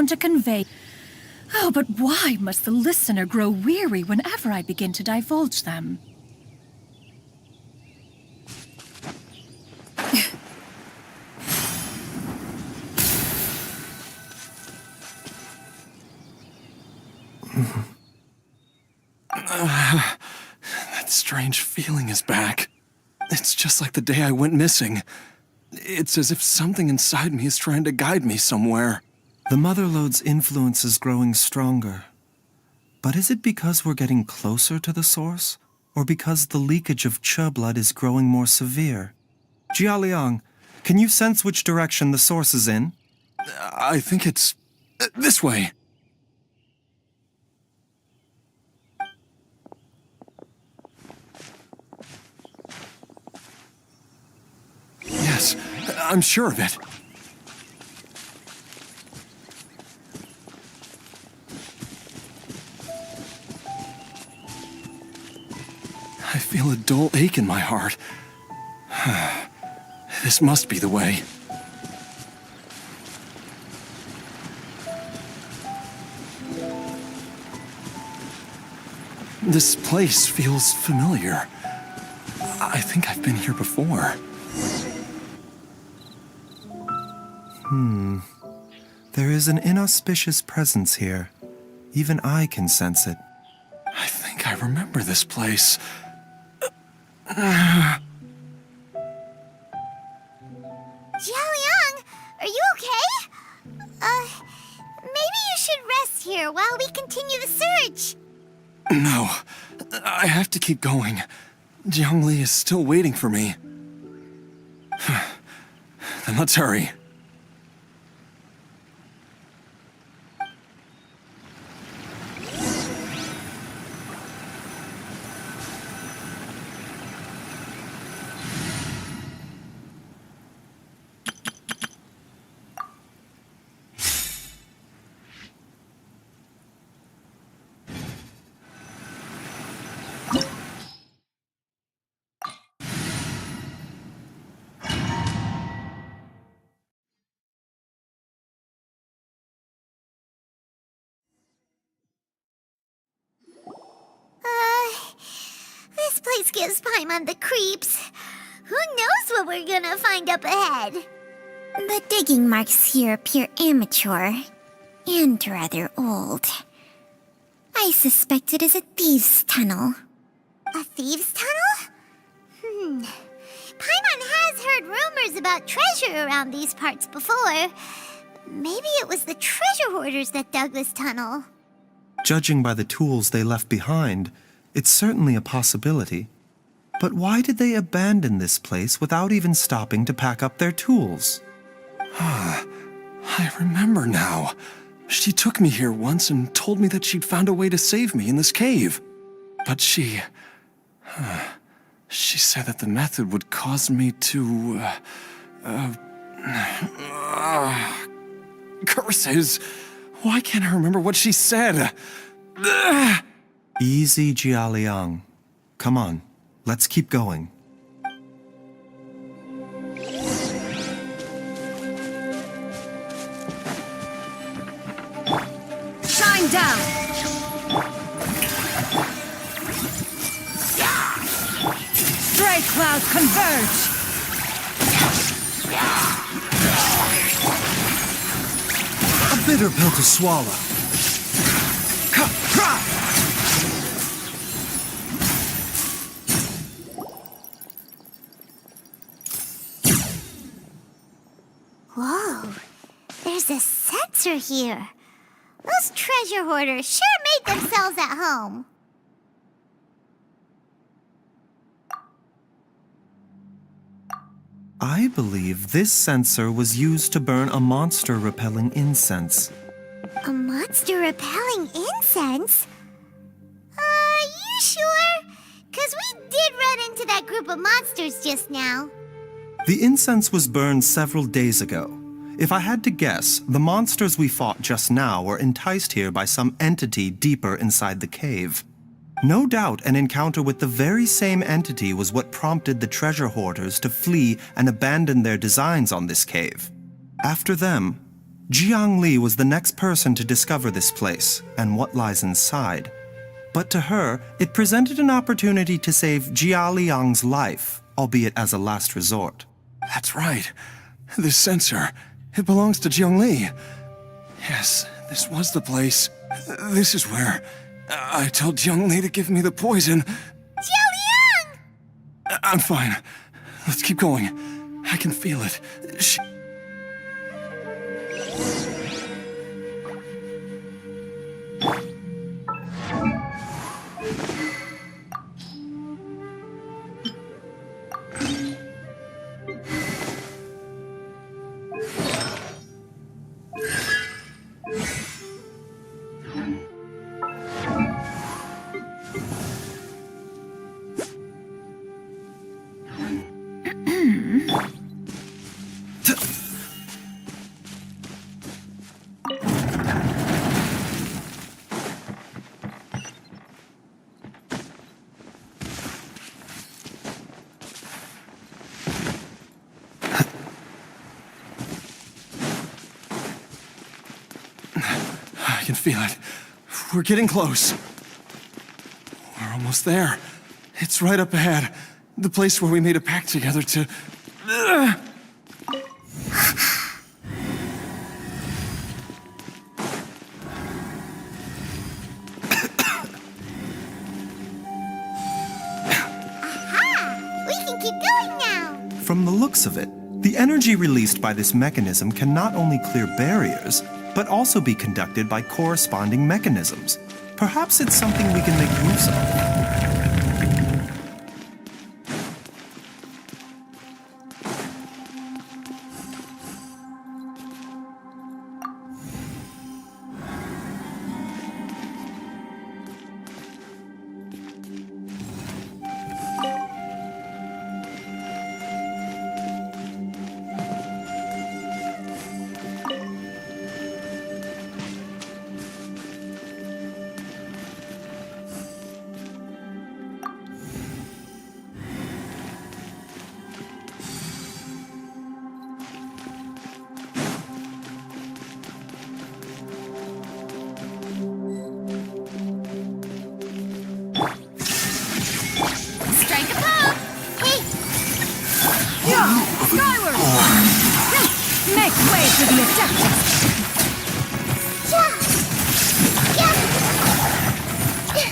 want to convey. Oh, but why must the listener grow weary whenever I begin to divulge them? That strange feeling is back. It's just like the day I went missing. It's as if something inside me is trying to guide me somewhere. The Motherlode's influence is growing stronger. But is it because we're getting closer to the source? Or because the leakage of Che blood is growing more severe? Jialiang, can you sense which direction the source is in? I think it's this way. Yes, I'm sure of it. I feel a dull ache in my heart. This must be the way. This place feels familiar. I think I've been here before. There is an inauspicious presence here. Even I can sense it. I think I remember this place. Jialiang, are you okay? Maybe you should rest here while we continue the search. No, I have to keep going. Jiangli is still waiting for me. Then let's hurry. This place gives Paimon the creeps. Who knows what we're gonna find up ahead? The digging marks here appear amateur and rather old. I suspect it is a thieves' tunnel. A thieves' tunnel? Paimon has heard rumors about treasure around these parts before. Maybe it was the treasure hoarders that dug this tunnel. Judging by the tools they left behind, it's certainly a possibility. But why did they abandon this place without even stopping to pack up their tools? I remember now. She took me here once and told me that she'd found a way to save me in this cave. But she said that the method would cause me to, curses! Why can't I remember what she said? Easy, Jialiang. Come on, let's keep going. Shine down! Stray clouds converge! A bitter pill to swallow. Whoa, there's a sensor here. Those treasure hoarders sure made themselves at home. I believe this sensor was used to burn a monster-repelling incense. A monster repelling incense? You sure? 'Cause we did run into that group of monsters just now. The incense was burned several days ago. If I had to guess, the monsters we fought just now were enticed here by some entity deeper inside the cave. No doubt an encounter with the very same entity was what prompted the treasure hoarders to flee and abandon their designs on this cave. After them, Jiang Li was the next person to discover this place and what lies inside. But to her, it presented an opportunity to save Jia Liang's life, albeit as a last resort. That's right. This sensor, it belongs to Jiang Li. Yes, this was the place. This is where I told Jiang Li to give me the poison. Jiao Liang! I'm fine. Let's keep going. I can feel it. I can feel it. We're getting close. We're almost there. It's right up ahead. The place where we made a pact together to... We can keep going now. From the looks of it, the energy released by this mechanism can not only clear barriers, but also be conducted by corresponding mechanisms. Perhaps it's something we can make use of. Strike a pose! Hey! Skyward! Make way for the Adeptus! Yeah! Yeah! Yeah!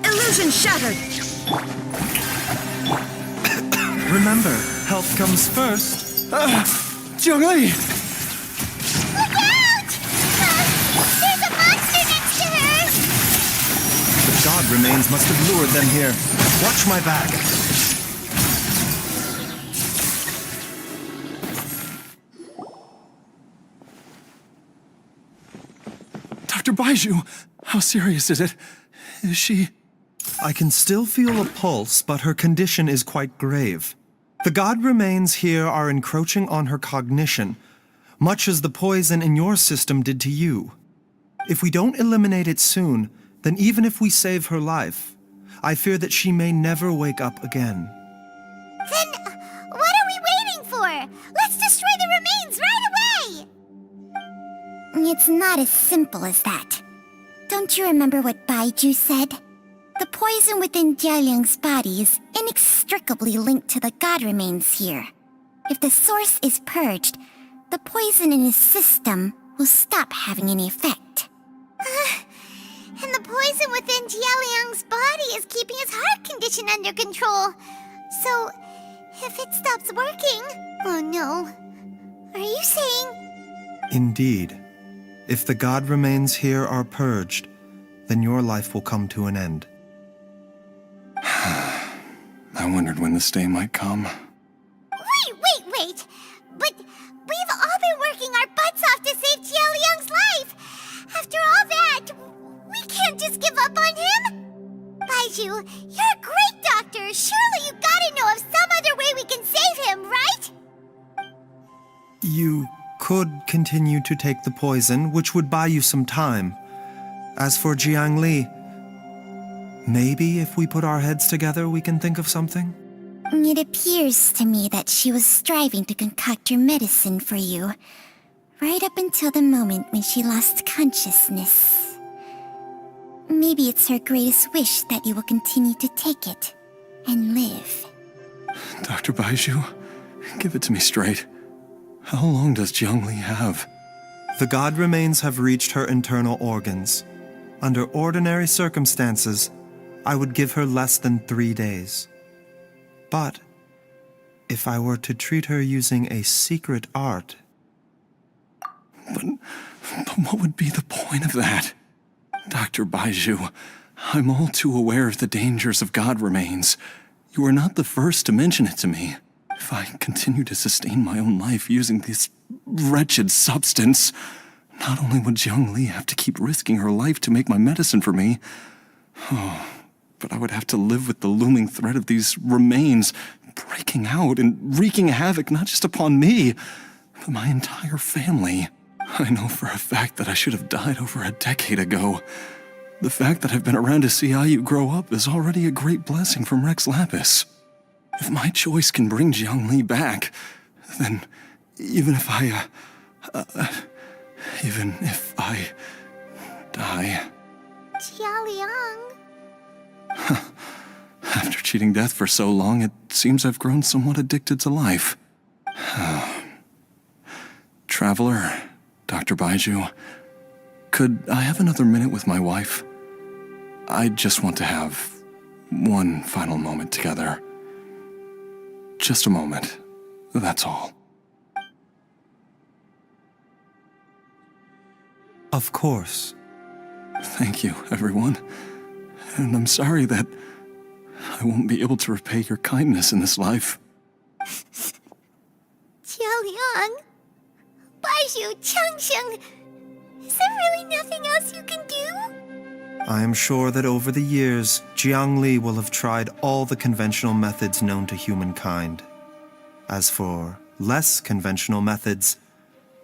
Illusion shattered! Remember, health comes first. Jiang Li! Look out! There's a monster next to her! The god remains must have lured them here. Watch my back. Dr. Baizhu, how serious is it? Is she... I can still feel a pulse, but her condition is quite grave. The god remains here are encroaching on her cognition, much as the poison in your system did to you. If we don't eliminate it soon, then even if we save her life, I fear that she may never wake up again. Then, what are we waiting for? Let's destroy the remains right away! It's not as simple as that. Don't you remember what Baiju said? The poison within Jialiang's body is inextricably linked to the god remains here. If the source is purged, the poison in his system will stop having any effect. And the poison within Jialiang's body is keeping his heart condition under control. So, if it stops working... Oh no. Are you saying... Indeed. If the god remains here are purged, then your life will come to an end. I wondered when this day might come. Wait! But we've all been working our butts off to save Jialiang's life! After all that, we can't just give up on him! Baiju, you're a great doctor! Surely you gotta know of some other way we can save him, right? You could continue to take the poison, which would buy you some time. As for Jiangli, maybe if we put our heads together, we can think of something? It appears to me that she was striving to concoct your medicine for you, right up until the moment when she lost consciousness. Maybe it's her greatest wish that you will continue to take it and live. Dr. Baiju, give it to me straight. How long does Jiangli have? The god remains have reached her internal organs. Under ordinary circumstances, I would give her less than 3 days. But if I were to treat her using a secret art... But what would be the point of that? Dr. Baiju, I'm all too aware of the dangers of god remains. You are not the first to mention it to me. If I continue to sustain my own life using this wretched substance, not only would Jiangli have to keep risking her life to make my medicine for me, but I would have to live with the looming threat of these remains breaking out and wreaking havoc not just upon me, but my entire family. I know for a fact that I should have died over a decade ago. The fact that I've been around to see Ayu grow up is already a great blessing from Rex Lapis. If my choice can bring Jiangli back, then even if I die... Jialiang... After cheating death for so long, it seems I've grown somewhat addicted to life. Traveler, Dr. Baiju, could I have another minute with my wife? I just want to have one final moment together. Just a moment, that's all. Of course. Thank you, everyone. And I'm sorry that I won't be able to repay your kindness in this life. Jialiang... Baiju, Changsheng... Is there really nothing else you can do? I am sure that over the years, Jiangli will have tried all the conventional methods known to humankind. As for less conventional methods,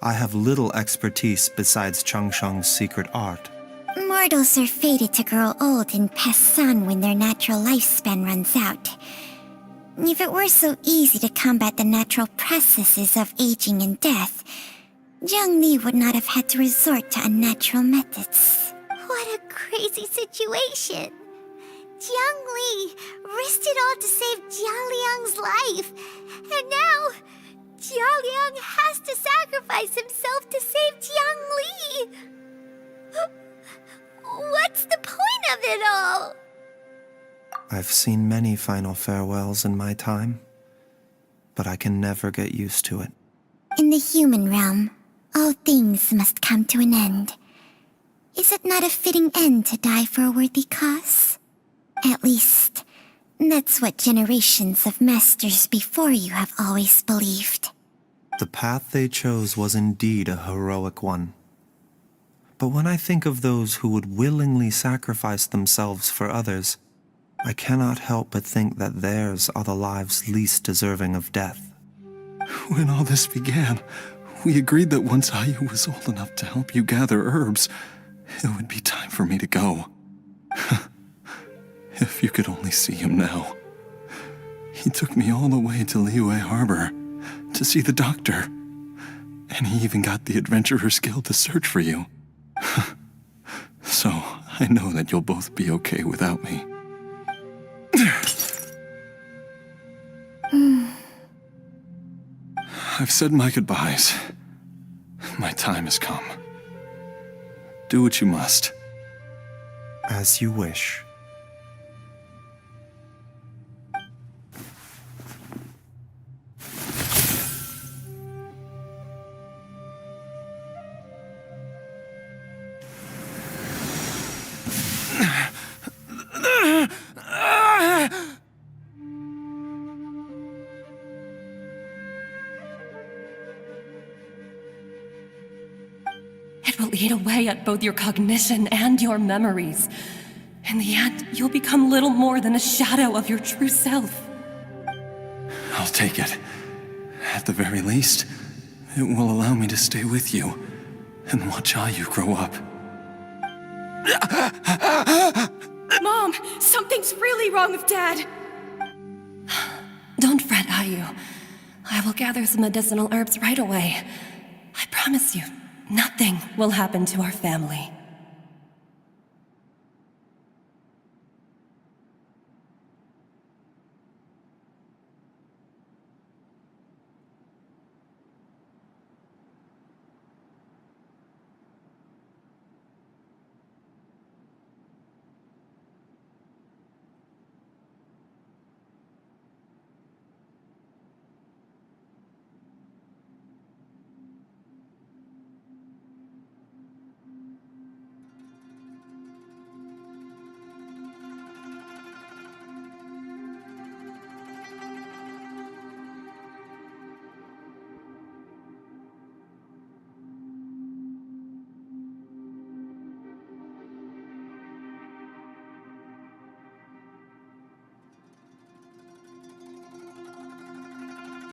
I have little expertise besides Changsheng's secret art. Mortals are fated to grow old and pass on when their natural lifespan runs out. If it were so easy to combat the natural processes of aging and death, Jiangli would not have had to resort to unnatural methods. What a crazy situation! Jiangli risked it all to save Jialiang's life, and now Jialiang has to sacrifice himself to save Jiangli! What's the point of it all? I've seen many final farewells in my time, but I can never get used to it. In the human realm, all things must come to an end. Is it not a fitting end to die for a worthy cause? At least, that's what generations of masters before you have always believed. The path they chose was indeed a heroic one. But when I think of those who would willingly sacrifice themselves for others, I cannot help but think that theirs are the lives least deserving of death. When all this began, we agreed that once Ayu was old enough to help you gather herbs, it would be time for me to go. If you could only see him now. He took me all the way to Liyue Harbor to see the doctor. And he even got the Adventurers Guild to search for you. So, I know that you'll both be okay without me. I've said my goodbyes. My time has come. Do what you must. As you wish. It will eat away at both your cognition and your memories. In the end, you'll become little more than a shadow of your true self. I'll take it. At the very least, it will allow me to stay with you and watch Ayu grow up. Mom, something's really wrong with Dad. Don't fret, Ayu. I will gather some medicinal herbs right away. I promise you, nothing will happen to our family.